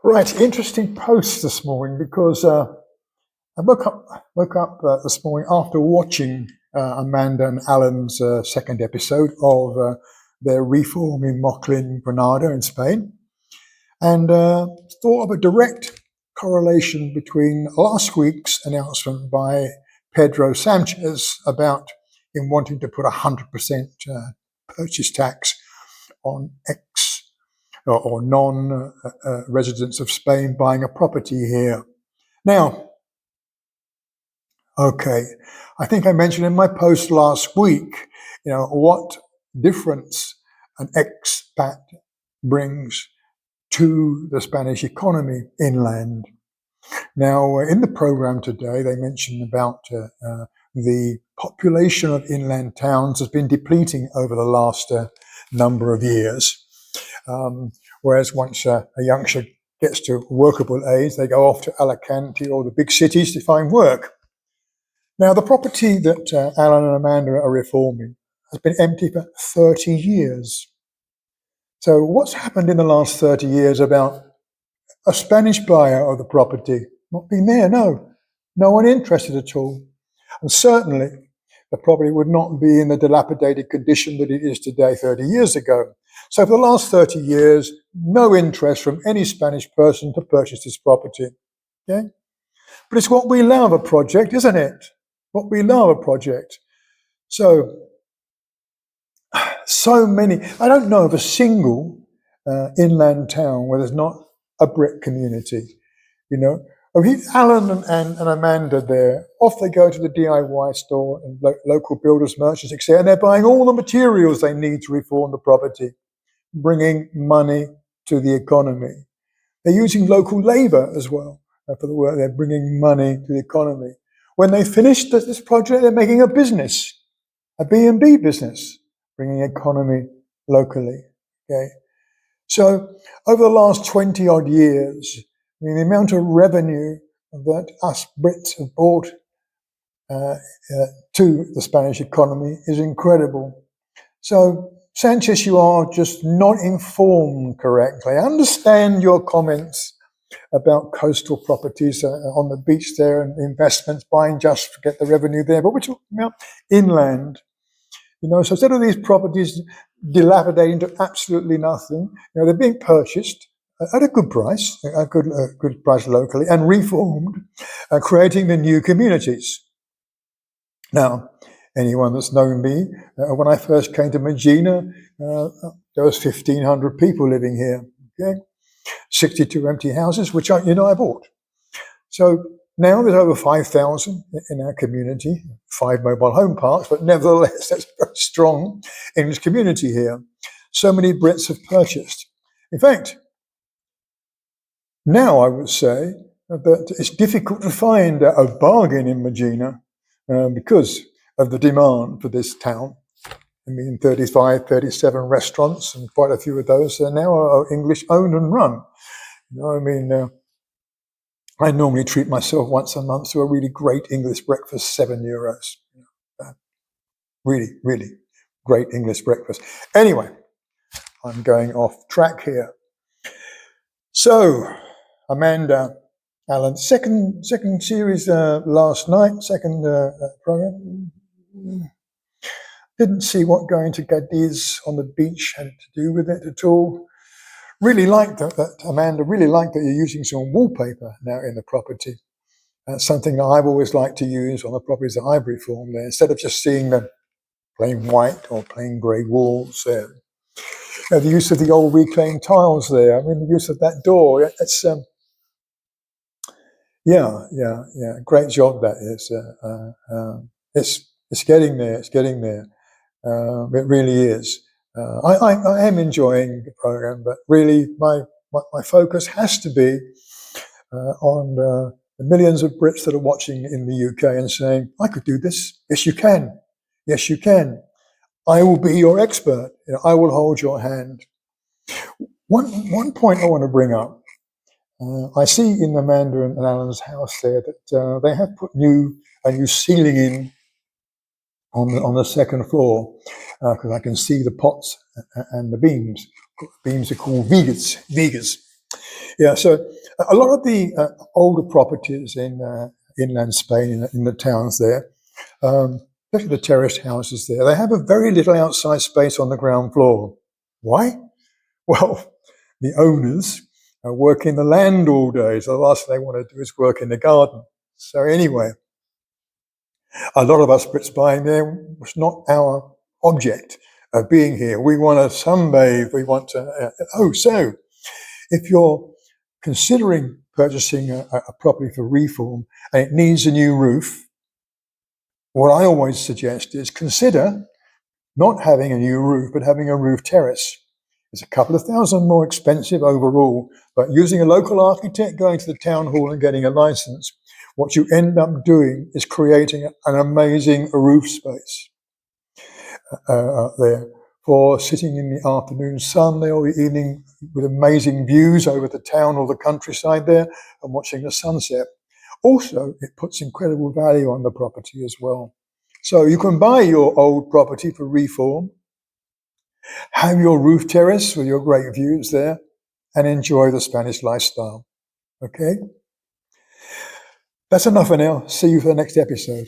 Right, interesting post this morning because I woke up this morning after watching Amanda and Alan's second episode of their reform in Moclin, Granada in Spain, and thought of a direct correlation between last week's announcement by Pedro Sanchez about him wanting to put 100% purchase tax on or non-residents of Spain buying a property here. Now, okay, I think I mentioned in my post last week, what difference an expat brings to the Spanish economy inland. Now, in the program today, they mentioned about the population of inland towns has been depleting over the last number of years. Whereas once a youngster gets to workable age, they go off to Alicante or the big cities to find work. Now, the property that Alan and Amanda are reforming has been empty for 30 years. So what's happened in the last 30 years about a Spanish buyer of the property? Not being there, no. No one interested at all. And certainly, the property would not be in the dilapidated condition that it is today 30 years ago. So for the last 30 years, no interest from any Spanish person to purchase this property. Okay? But it's what we love a project, isn't it? What we love a project. So many, I don't know of a single inland town where there's not a brick community, Alan and Amanda there, off they go to the DIY store and local builders, merchants, etc., and they're buying all the materials they need to reform the property, bringing money to the economy. They're using local labour as well for the work. They're bringing money to the economy. When they finish this project, they're making a business, a B&B business, bringing economy locally. Okay, so over the last 20 odd years, the amount of revenue that us Brits have brought to the Spanish economy is incredible. So, Sanchez, you are just not informed correctly. I understand your comments about coastal properties on the beach there and investments, buying just to get the revenue there, but we're talking about inland. So instead of these properties dilapidating to absolutely nothing, they're being purchased at a good price, a good price locally, and reformed, creating the new communities. Now, anyone that's known me, when I first came to Medina, there was 1,500 people living here. Okay, 62 empty houses, which I bought. So now there's over 5,000 in our community, 5 mobile home parks, but nevertheless, that's very strong English community here. So many Brits have purchased. In fact, now I would say that it's difficult to find a bargain in Medina because of the demand for this town. 35, 37 restaurants, and quite a few of those now are English owned and run. I normally treat myself once a month to a really great English breakfast, €7. Really, really great English breakfast. Anyway, I'm going off track here. So, Amanda, Alan, second series last night, second program. Didn't see what going to Cadiz on the beach had to do with it at all. Really liked that, Amanda, really liked that you're using some wallpaper now in the property. That's something that I've always liked to use on the properties that I've reformed there, instead of just seeing the plain white or plain grey walls there. The use of the old reclaimed tiles there, the use of that door, it's, great job that is. It's getting there, it really is. I am enjoying the program, but really my focus has to be on the millions of Brits that are watching in the UK and saying, I could do this. Yes, you can. Yes, you can. I will be your expert. I will hold your hand. One point I want to bring up. I see in Amanda and Alan's house there that they have put a new ceiling in on the second floor, because I can see the pots and the beams. Beams are called vigas. Yeah, so a lot of the older properties in inland Spain, in the towns there, especially the terraced houses there, they have a very little outside space on the ground floor. Why? Well, the owners are working the land all day, so the last thing they want to do is work in the garden. So anyway, a lot of us Brits buying there was not our object of being here. We want to sunbathe. We want to. So if you're considering purchasing a property for reform and it needs a new roof, what I always suggest is consider not having a new roof, but having a roof terrace. It's a couple of thousand more expensive overall, but using a local architect, going to the town hall and getting a license, what you end up doing is creating an amazing roof space there for sitting in the afternoon sun there or the evening with amazing views over the town or the countryside there and watching the sunset. Also, it puts incredible value on the property as well. So you can buy your old property for reform, have your roof terrace with your great views there, and enjoy the Spanish lifestyle. Okay? That's enough for now. See you for the next episode.